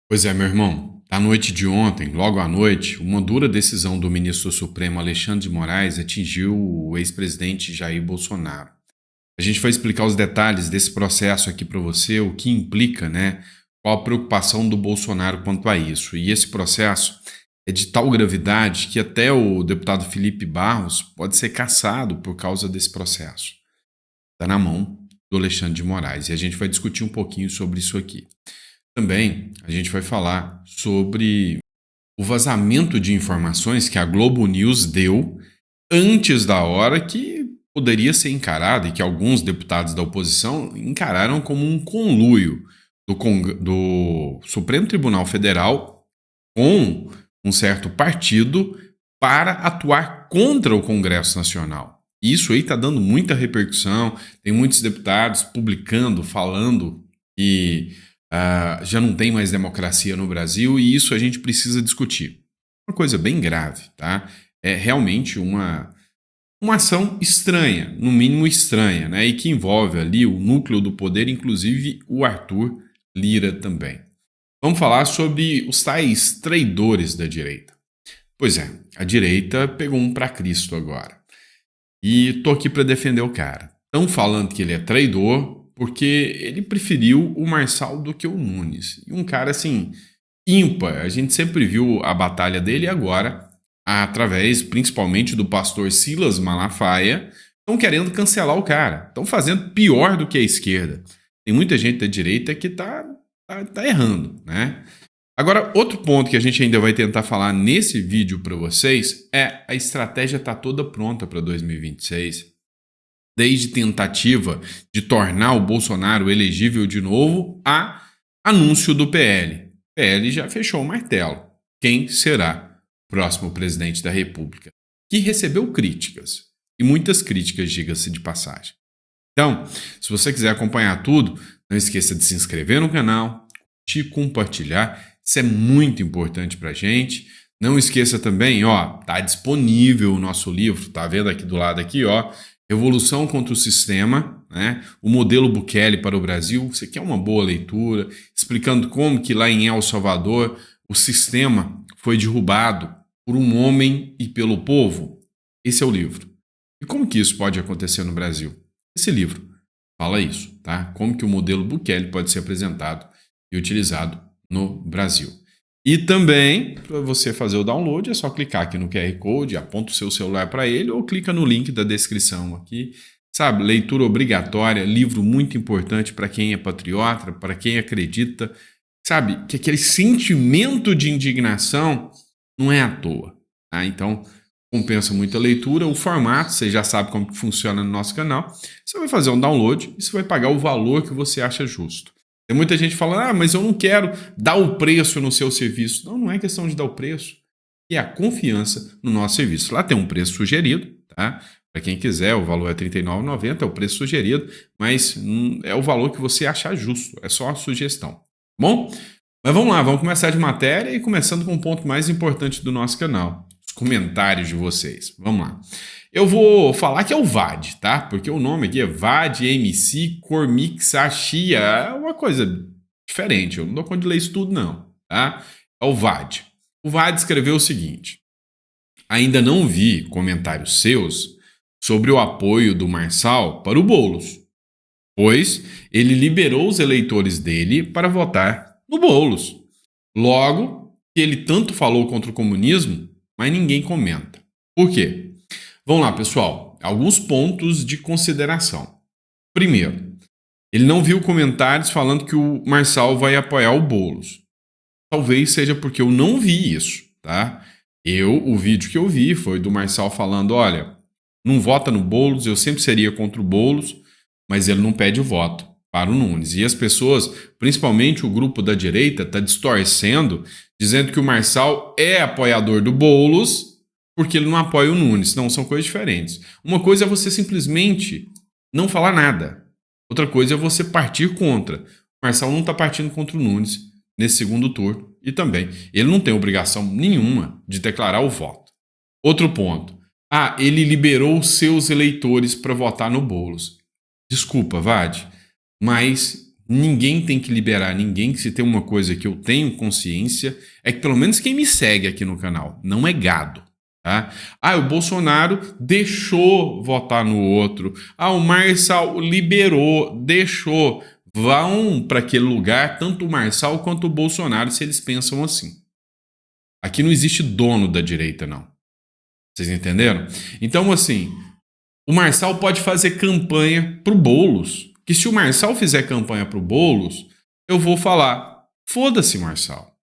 Pois é, meu irmão. À noite de ontem, logo à noite, uma dura decisão do ministro Supremo Alexandre de Moraes atingiu o ex-presidente Jair Bolsonaro. A gente vai explicar os detalhes desse processo aqui para você, o que implica, né? Qual a preocupação do Bolsonaro quanto a isso. E esse processo é de tal gravidade que até o deputado Felipe Barros pode ser cassado por causa desse processo. Está na mão do Alexandre de Moraes e a gente vai discutir um pouquinho sobre isso aqui. Também a gente vai falar sobre o vazamento de informações que a Globo News deu antes da hora que poderia ser encarado e que alguns deputados da oposição encararam como um conluio do Supremo Tribunal Federal com um certo partido para atuar contra o Congresso Nacional. Isso aí está dando muita repercussão, tem muitos deputados publicando, falando que já não tem mais democracia no Brasil e isso a gente precisa discutir. Uma coisa bem grave, tá? É realmente uma ação estranha, no mínimo estranha, né? E que envolve ali o núcleo do poder, inclusive o Arthur Lira também. Vamos falar sobre os tais traidores da direita. Pois é, a direita pegou um para Cristo agora. E tô aqui para defender o cara. Estão falando que ele é traidor porque ele preferiu o Marçal do que o Nunes. E um cara assim, ímpar. A gente sempre viu a batalha dele e agora, através principalmente do pastor Silas Malafaia, estão querendo cancelar o cara. Estão fazendo pior do que a esquerda. Tem muita gente da direita que tá errando, né? Agora, outro ponto que a gente ainda vai tentar falar nesse vídeo para vocês é a estratégia tá toda pronta para 2026. Desde tentativa de tornar o Bolsonaro elegível de novo a anúncio do PL. O PL já fechou o martelo. Quem será o próximo presidente da República? Que recebeu críticas. E muitas críticas, diga-se de passagem. Então, se você quiser acompanhar tudo, não esqueça de se inscrever no canal, curtir, compartilhar. Isso é muito importante pra gente. Não esqueça também, ó, tá disponível o nosso livro, tá vendo aqui do lado aqui, ó, Revolução contra o Sistema, né? O modelo Bukele para o Brasil. Você quer uma boa leitura, explicando como que lá em El Salvador o sistema foi derrubado por um homem e pelo povo? Esse é o livro. E como que isso pode acontecer no Brasil? Esse livro fala isso, tá? Como que o modelo Bukele pode ser apresentado e utilizado no Brasil. E também, para você fazer o download, é só clicar aqui no QR Code, aponta o seu celular para ele ou clica no link da descrição aqui. Sabe, leitura obrigatória, livro muito importante para quem é patriota, para quem acredita. Sabe, que aquele sentimento de indignação não é à toa. Tá? Então, compensa muito a leitura. O formato, você já sabe como que funciona no nosso canal. Você vai fazer um download e você vai pagar o valor que você acha justo. Tem muita gente falando, mas eu não quero dar o preço no seu serviço. Não, não é questão de dar o preço. É a confiança no nosso serviço. Lá tem um preço sugerido, tá? Para quem quiser, o valor é R$ 39,90, é o preço sugerido, mas é o valor que você achar justo. É só a sugestão. Tá bom? Mas vamos lá, vamos começar de matéria e começando com o ponto mais importante do nosso canal. Os comentários de vocês. Vamos lá. Eu vou falar que é o VAD, tá? Porque o nome aqui é VAD MC Cormixachia. É uma coisa diferente. Eu não dou conta de ler isso tudo, não. Tá? É o VAD. O VAD escreveu o seguinte: ainda não vi comentários seus sobre o apoio do Marçal para o Boulos, pois ele liberou os eleitores dele para votar no Boulos. Logo, ele tanto falou contra o comunismo, mas ninguém comenta. Por quê? Vamos lá, pessoal. Alguns pontos de consideração. Primeiro, ele não viu comentários falando que o Marçal vai apoiar o Boulos. Talvez seja porque eu não vi isso, tá? O vídeo que eu vi foi do Marçal falando, olha, não vota no Boulos, eu sempre seria contra o Boulos, mas ele não pede o voto para o Nunes. E as pessoas, principalmente o grupo da direita, está distorcendo, dizendo que o Marçal é apoiador do Boulos porque ele não apoia o Nunes. Não, são coisas diferentes. Uma coisa é você simplesmente não falar nada. Outra coisa é você partir contra. O Marçal não está partindo contra o Nunes nesse segundo turno. E também, ele não tem obrigação nenhuma de declarar o voto. Outro ponto. Ele liberou seus eleitores para votar no Boulos. Desculpa, Vade, mas ninguém tem que liberar ninguém. Se tem uma coisa que eu tenho consciência, é que pelo menos quem me segue aqui no canal não é gado. Tá? O Bolsonaro deixou votar no outro. O Marçal liberou, deixou. Vão para aquele lugar, tanto o Marçal quanto o Bolsonaro, se eles pensam assim. Aqui não existe dono da direita, não. Vocês entenderam? Então, assim, o Marçal pode fazer campanha pro Boulos. Que se o Marçal fizer campanha pro Boulos, eu vou falar, foda-se, Marçal.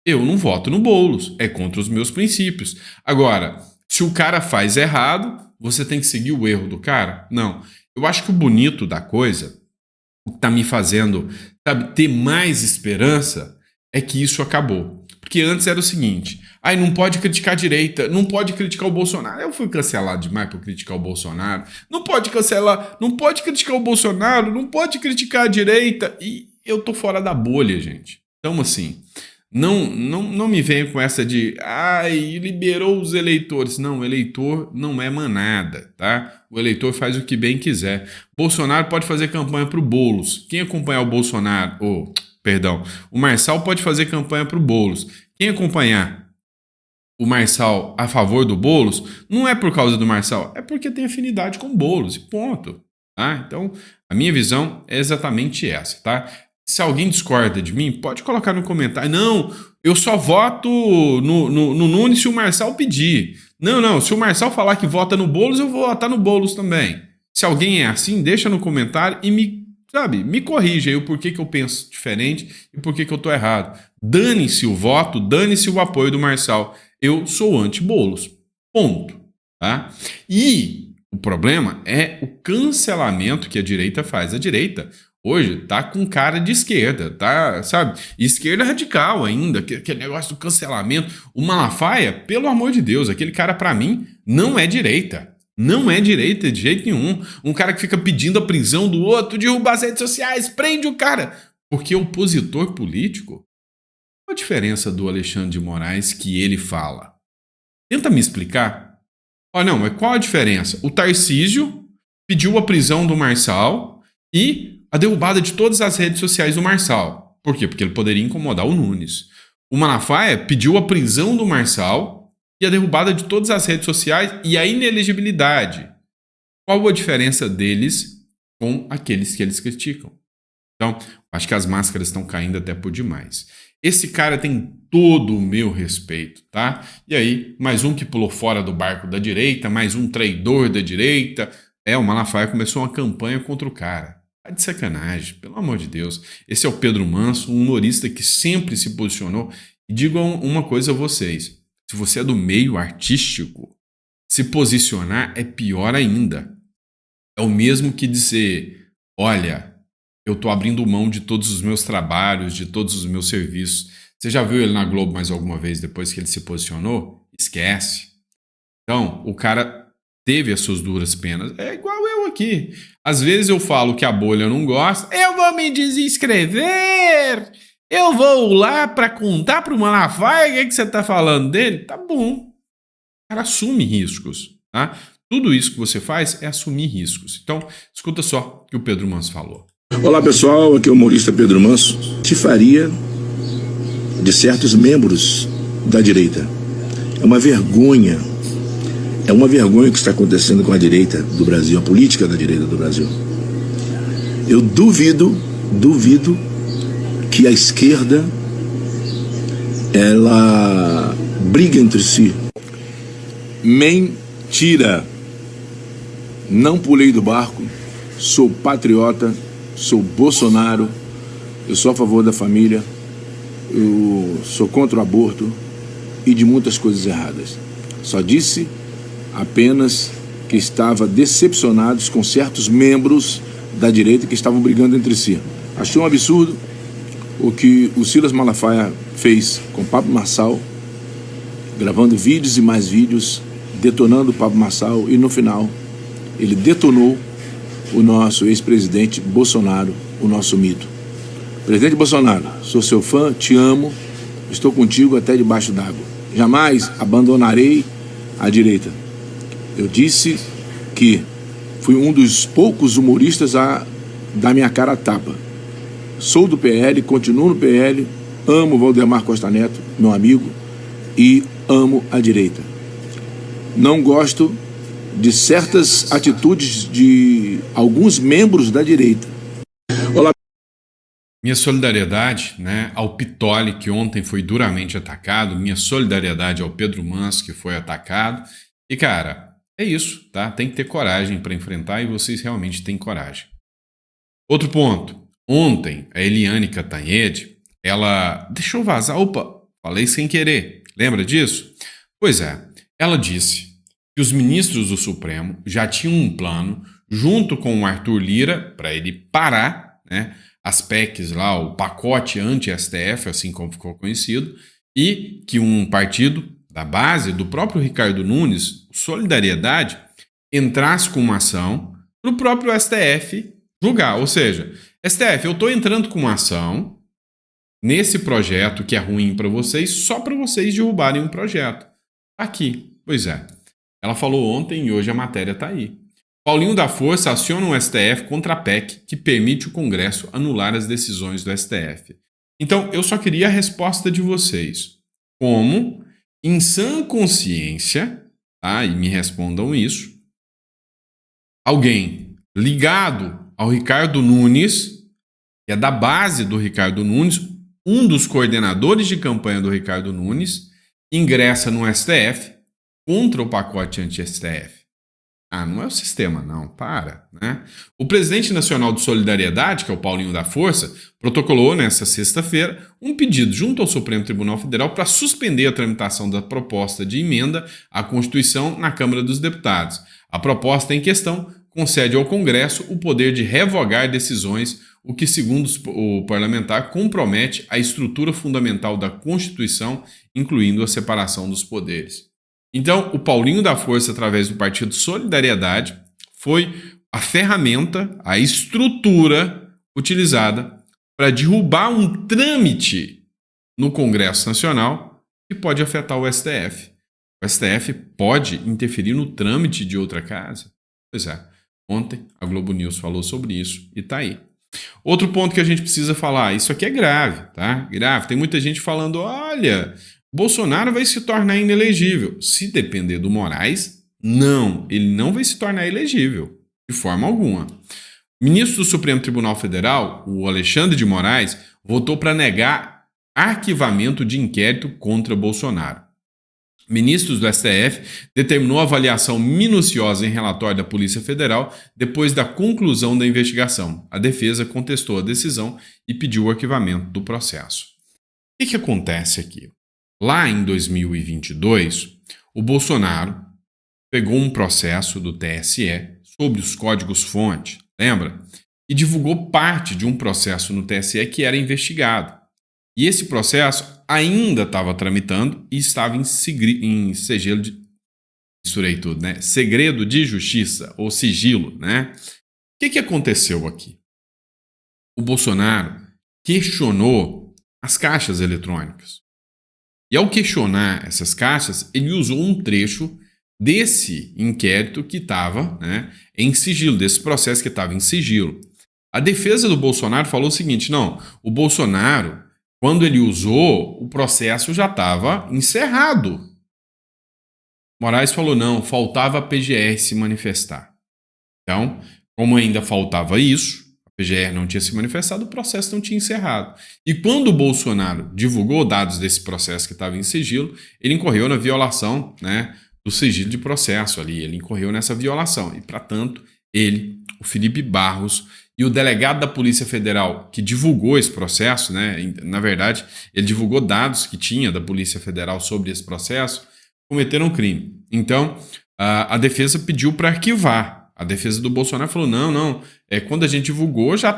Eu não voto no Boulos, é contra os meus princípios. Agora, se o cara faz errado, você tem que seguir o erro do cara? Não. Eu acho que o bonito da coisa, o que tá me fazendo, sabe, ter mais esperança, é que isso acabou. Porque antes era o seguinte, não pode criticar a direita, não pode criticar o Bolsonaro. Eu fui cancelado demais por criticar o Bolsonaro. Não pode cancelar, não pode criticar o Bolsonaro, não pode criticar a direita. E eu tô fora da bolha, gente. Então, assim, não me venha com essa de liberou os eleitores. Não, o eleitor não é manada, tá? O eleitor faz o que bem quiser. Bolsonaro pode fazer campanha pro Boulos. Quem acompanhar o Bolsonaro, o Marçal pode fazer campanha pro Boulos. Quem acompanhar o Marçal a favor do Boulos, não é por causa do Marçal, é porque tem afinidade com o Boulos, e ponto. Tá? Então, a minha visão é exatamente essa, tá? Se alguém discorda de mim, pode colocar no comentário. Não, eu só voto no Nunes se o Marçal pedir. Não, se o Marçal falar que vota no Boulos, eu vou votar no Boulos também. Se alguém é assim, deixa no comentário e me corrija aí o porquê que eu penso diferente e porquê que eu tô errado. Dane-se o voto, dane-se o apoio do Marçal. Eu sou anti-Boulos. Ponto. Tá? E o problema é o cancelamento que a direita faz. A direita hoje tá com cara de esquerda, tá, sabe? Esquerda radical ainda, aquele negócio do cancelamento. O Malafaia, pelo amor de Deus, aquele cara pra mim não é direita. Não é direita de jeito nenhum. Um cara que fica pedindo a prisão do outro, derrubar as redes sociais, prende o cara. Porque opositor político, qual a diferença do Alexandre de Moraes que ele fala? Tenta me explicar. Mas qual a diferença? O Tarcísio pediu a prisão do Marçal e a derrubada de todas as redes sociais do Marçal. Por quê? Porque ele poderia incomodar o Nunes. O Malafaia pediu a prisão do Marçal e a derrubada de todas as redes sociais e a inelegibilidade. Qual a diferença deles com aqueles que eles criticam? Então, acho que as máscaras estão caindo até por demais. Esse cara tem todo o meu respeito, tá? E aí, mais um que pulou fora do barco da direita, mais um traidor da direita. O Malafaia começou uma campanha contra o cara. Tá de sacanagem, pelo amor de Deus. Esse é o Pedro Manso, um humorista que sempre se posicionou. E digo uma coisa a vocês. Se você é do meio artístico, se posicionar é pior ainda. É o mesmo que dizer, olha, eu tô abrindo mão de todos os meus trabalhos, de todos os meus serviços. Você já viu ele na Globo mais alguma vez depois que ele se posicionou? Esquece. Então, o cara teve as suas duras penas. É igual eu aqui. Às vezes eu falo que a bolha não gosta, eu vou me desinscrever. Eu vou lá para contar pro Malafaia o que você tá falando dele. Tá bom. O cara assume riscos, tá? Tudo isso que você faz é assumir riscos. Então, escuta só o que o Pedro Manso falou. Olá pessoal, aqui é o humorista Pedro Manso. Que faria de certos membros da direita. É uma vergonha o que está acontecendo com a direita do Brasil, a política da direita do Brasil. Eu duvido que a esquerda ela briga entre si. Mentira! Não pulei do barco, sou patriota, sou Bolsonaro, eu sou a favor da família, eu sou contra o aborto e de muitas coisas erradas. Só disse apenas que estava decepcionado com certos membros da direita que estavam brigando entre si. Achei um absurdo o que o Silas Malafaia fez com o Pablo Marçal, gravando vídeos e mais vídeos, detonando o Pablo Marçal, e no final ele detonou o nosso ex-presidente Bolsonaro, o nosso mito. Presidente Bolsonaro, sou seu fã, te amo, estou contigo até debaixo d'água. Jamais abandonarei a direita. Eu disse que fui um dos poucos humoristas a dar minha cara a tapa. sou do PL, continuo no PL, amo Valdemar Costa Neto, meu amigo, e amo a direita. Não gosto de certas atitudes de alguns membros da direita. Olá. Minha solidariedade, né, ao Pitoli, que ontem foi duramente atacado. Minha solidariedade ao Pedro Manso, que foi atacado. E, cara, é isso, tá? Tem que ter coragem para enfrentar e vocês realmente têm coragem. Outro ponto. Ontem, a Eliane Cantanhede, ela deixou vazar. Opa, falei sem querer. Lembra disso? Pois é, ela disse que os ministros do Supremo já tinham um plano, junto com o Arthur Lira, para ele parar, né, as PECs lá, o pacote anti-STF, assim como ficou conhecido, e que um partido da base do próprio Ricardo Nunes, Solidariedade, entrasse com uma ação para o próprio STF julgar. Ou seja, STF, eu estou entrando com uma ação nesse projeto que é ruim para vocês, só para vocês derrubarem um projeto. Aqui, pois é. Ela falou ontem e hoje a matéria está aí. Paulinho da Força aciona o STF contra a PEC que permite o Congresso anular as decisões do STF. Então, eu só queria a resposta de vocês. Como, em sã consciência, tá? E me respondam isso, alguém ligado ao Ricardo Nunes, que é da base do Ricardo Nunes, um dos coordenadores de campanha do Ricardo Nunes, ingressa no STF contra o pacote anti-STF. Ah, não é o sistema, não. Para, né? O presidente nacional de Solidariedade, que é o Paulinho da Força, protocolou nesta sexta-feira um pedido junto ao Supremo Tribunal Federal para suspender a tramitação da proposta de emenda à Constituição na Câmara dos Deputados. A proposta em questão concede ao Congresso o poder de revogar decisões, o que, segundo o parlamentar, compromete a estrutura fundamental da Constituição, incluindo a separação dos poderes. Então, o Paulinho da Força, através do Partido Solidariedade, foi a ferramenta, a estrutura utilizada para derrubar um trâmite no Congresso Nacional que pode afetar o STF. O STF pode interferir no trâmite de outra casa? Pois é, ontem a Globo News falou sobre isso e está aí. Outro ponto que a gente precisa falar, isso aqui é grave, tá? Grave. Tem muita gente falando, olha, Bolsonaro vai se tornar inelegível. Se depender do Moraes, não, ele não vai se tornar elegível, de forma alguma. O ministro do Supremo Tribunal Federal, o Alexandre de Moraes, votou para negar arquivamento de inquérito contra Bolsonaro. Ministros do STF determinou avaliação minuciosa em relatório da Polícia Federal depois da conclusão da investigação. A defesa contestou a decisão e pediu o arquivamento do processo. O que acontece aqui? Lá em 2022, o Bolsonaro pegou um processo do TSE sobre os códigos-fonte, lembra? E divulgou parte de um processo no TSE que era investigado. E esse processo ainda estava tramitando e estava em sigilo de... Misturei tudo, né? Segredo de justiça, ou sigilo, né? O que aconteceu aqui? O Bolsonaro questionou as caixas eletrônicas. E ao questionar essas caixas, ele usou um trecho desse inquérito que estava, né, em sigilo, desse processo que estava em sigilo. A defesa do Bolsonaro falou o seguinte, não, o Bolsonaro, quando ele usou, o processo já estava encerrado. Moraes falou, não, faltava a PGR se manifestar. Então, como ainda faltava isso, a PGR não tinha se manifestado, o processo não tinha encerrado. E quando o Bolsonaro divulgou dados desse processo que estava em sigilo, ele incorreu na violação, né, do sigilo de processo ali, ele incorreu nessa violação. E, para tanto, ele, o Felipe Barros e o delegado da Polícia Federal que divulgou esse processo, né, na verdade, ele divulgou dados que tinha da Polícia Federal sobre esse processo, cometeram um crime. Então, a defesa pediu para arquivar. A defesa do Bolsonaro falou, não, quando a gente divulgou já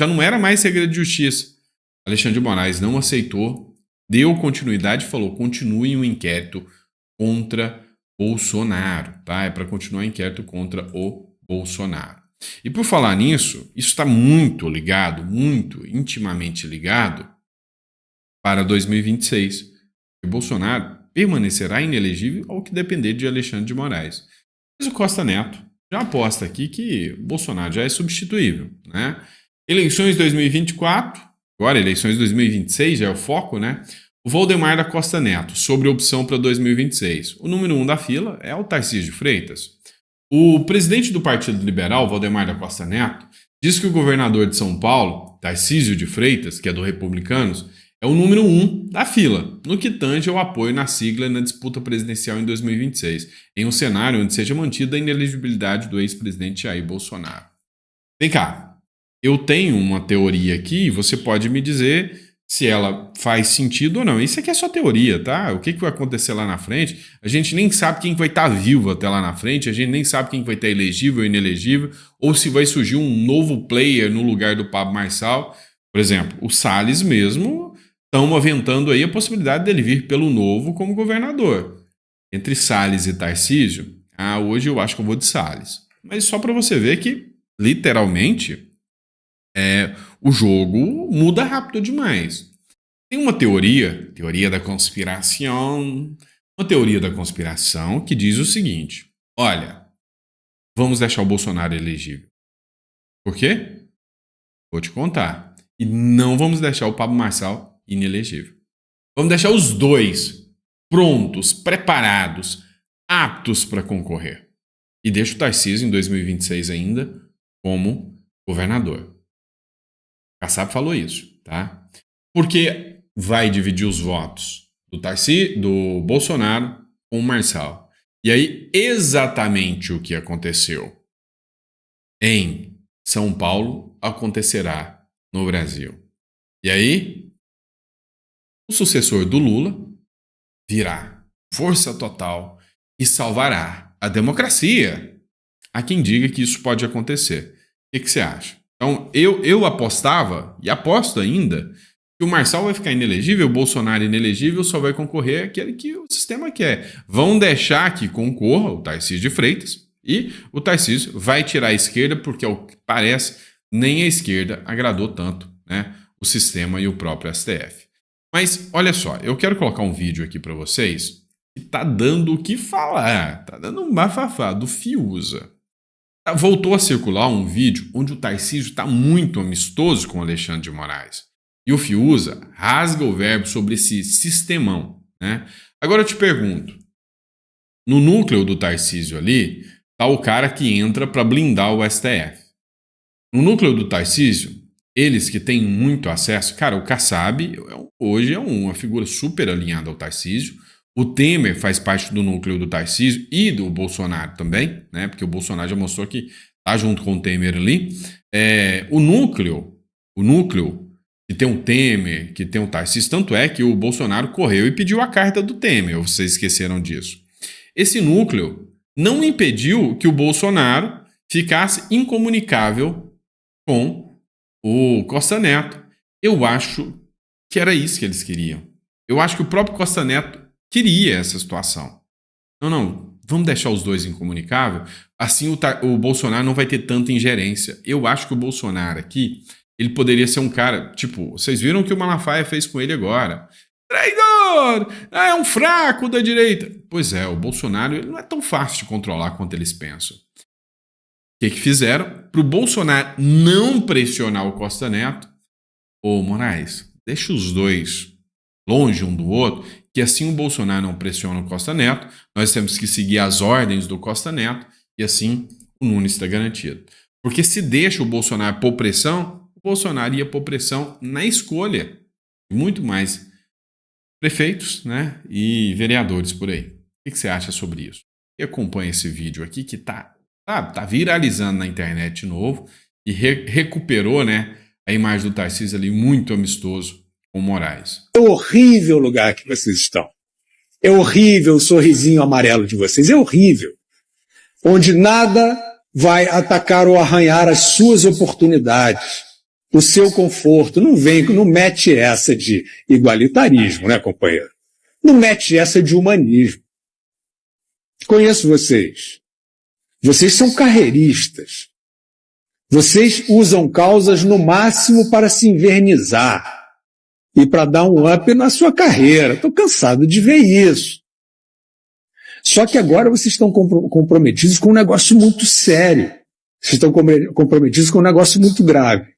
não era mais segredo de justiça. Alexandre de Moraes não aceitou, deu continuidade e falou, continue o inquérito contra Bolsonaro, tá? É para continuar o inquérito contra o Bolsonaro. E por falar nisso, isso está muito ligado, muito intimamente ligado para 2026. O Bolsonaro permanecerá inelegível ao que depender de Alexandre de Moraes. Mas o Costa Neto já aposta aqui que Bolsonaro já é substituível, né? Eleições 2024, agora eleições 2026 já é o foco, né? O Valdemar da Costa Neto, sobre opção para 2026. O número 1 da fila é o Tarcísio de Freitas. O presidente do Partido Liberal, Valdemar da Costa Neto, diz que o governador de São Paulo, Tarcísio de Freitas, que é do Republicanos, é o número 1 da fila, no que tange ao apoio na sigla na disputa presidencial em 2026, em um cenário onde seja mantida a inelegibilidade do ex-presidente Jair Bolsonaro. Vem cá, eu tenho uma teoria aqui e você pode me dizer se ela faz sentido ou não. Isso aqui é só teoria, tá? O que vai acontecer lá na frente? A gente nem sabe quem vai estar vivo até lá na frente, a gente nem sabe quem vai estar elegível ou inelegível, ou se vai surgir um novo player no lugar do Pablo Marçal. Por exemplo, o Salles mesmo estão aventando aí a possibilidade dele vir pelo Novo como governador. Entre Salles e Tarcísio, hoje eu acho que eu vou de Salles. Mas só para você ver que, literalmente, o jogo muda rápido demais. Tem uma teoria da conspiração, que diz o seguinte: olha, vamos deixar o Bolsonaro elegível. Por quê? Vou te contar. E não vamos deixar o Pablo Marçal inelegível. Vamos deixar os dois prontos, preparados, aptos para concorrer. E deixa o Tarcísio em 2026 ainda como governador. Kassab falou isso, tá? Porque vai dividir os votos do Bolsonaro com o Marçal. E aí, exatamente o que aconteceu em São Paulo acontecerá no Brasil. E aí, o sucessor do Lula virá força total e salvará a democracia. Há quem diga que isso pode acontecer. O que você acha? Então, eu apostava, e aposto ainda, que o Marçal vai ficar inelegível, o Bolsonaro inelegível, só vai concorrer aquele que o sistema quer. Vão deixar que concorra o Tarcísio de Freitas, e o Tarcísio vai tirar a esquerda, porque, ao que parece, nem a esquerda agradou tanto, né, o sistema e o próprio STF. Mas, olha só, eu quero colocar um vídeo aqui para vocês que tá dando o que falar, tá dando um bafafá do Fiuza. Voltou a circular um vídeo onde o Tarcísio está muito amistoso com o Alexandre de Moraes. E o Fiuza rasga o verbo sobre esse sistemão, né? Agora eu te pergunto, no núcleo do Tarcísio ali, tá o cara que entra para blindar o STF. No núcleo do Tarcísio, eles que têm muito acesso, cara, o Kassab hoje é uma figura super alinhada ao Tarcísio. O Temer faz parte do núcleo do Tarcísio e do Bolsonaro também, né? Porque o Bolsonaro já mostrou que tá junto com o Temer ali. O núcleo que tem o Temer, que tem o Tarcísio, tanto é que o Bolsonaro correu e pediu a carta do Temer, vocês esqueceram disso. Esse núcleo não impediu que o Bolsonaro ficasse incomunicável com o Costa Neto. Eu acho que era isso que eles queriam. Eu acho que o próprio Costa Neto queria essa situação. Não, vamos deixar os dois incomunicáveis, assim o Bolsonaro não vai ter tanta ingerência. Eu acho que o Bolsonaro aqui, ele poderia ser um cara, tipo, vocês viram o que o Malafaia fez com ele agora? Traidor! É um fraco da direita. Pois é, o Bolsonaro ele não é tão fácil de controlar quanto eles pensam. O que fizeram? Para o Bolsonaro não pressionar o Costa Neto, Moraes, deixa os dois longe um do outro, que assim o Bolsonaro não pressiona o Costa Neto, nós temos que seguir as ordens do Costa Neto, e assim o Nunes está garantido. Porque se deixa o Bolsonaro pôr pressão, o Bolsonaro ia pôr pressão na escolha de muito mais prefeitos, né, e vereadores por aí. O que você acha sobre isso? E acompanha esse vídeo aqui que tá viralizando na internet de novo e recuperou, né, a imagem do Tarcísio ali muito amistoso com Moraes. É horrível o lugar que vocês estão. É horrível o sorrisinho amarelo de vocês. É horrível. Onde nada vai atacar ou arranhar as suas oportunidades, o seu conforto. Não mete essa de igualitarismo, né, companheiro? Não mete essa de humanismo. Conheço vocês. Vocês são carreiristas. Vocês usam causas no máximo para se invernizar e para dar um up na sua carreira. Estou cansado de ver isso. Só que agora vocês estão comprometidos com um negócio muito sério. Vocês estão comprometidos com um negócio muito grave.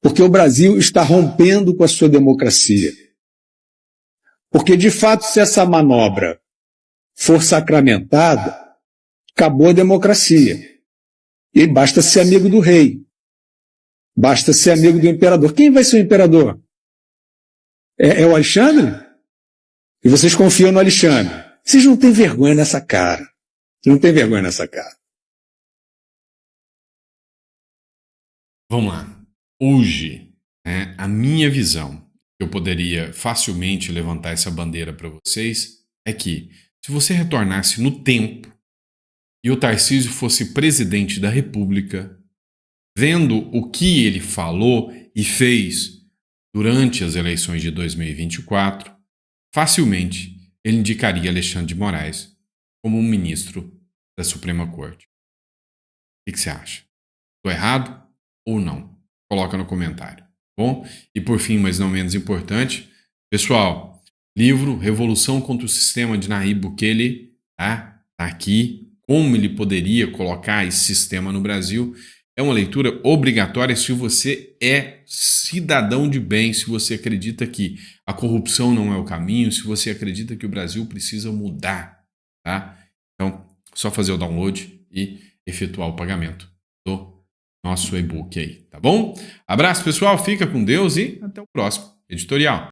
Porque o Brasil está rompendo com a sua democracia. Porque, de fato, se essa manobra for sacramentada, acabou a democracia. E basta ser amigo do rei. Basta ser amigo do imperador. Quem vai ser o imperador? É o Alexandre? E vocês confiam no Alexandre. Vocês não têm vergonha nessa cara. Vocês não têm vergonha nessa cara. Vamos lá. Hoje, né, a minha visão, eu poderia facilmente levantar essa bandeira para vocês, é que se você retornasse no tempo e o Tarcísio fosse presidente da República, vendo o que ele falou e fez durante as eleições de 2024, facilmente ele indicaria Alexandre de Moraes como um ministro da Suprema Corte. O que você acha? Estou errado ou não? Coloca no comentário, tá bom? E por fim, mas não menos importante, pessoal, livro Revolução contra o Sistema de Nayib Bukele, tá aqui. Como ele poderia colocar esse sistema no Brasil? É uma leitura obrigatória se você é cidadão de bem, se você acredita que a corrupção não é o caminho, se você acredita que o Brasil precisa mudar, tá? Então, só fazer o download e efetuar o pagamento do nosso e-book aí, tá bom? Abraço, pessoal, fica com Deus e até o próximo editorial.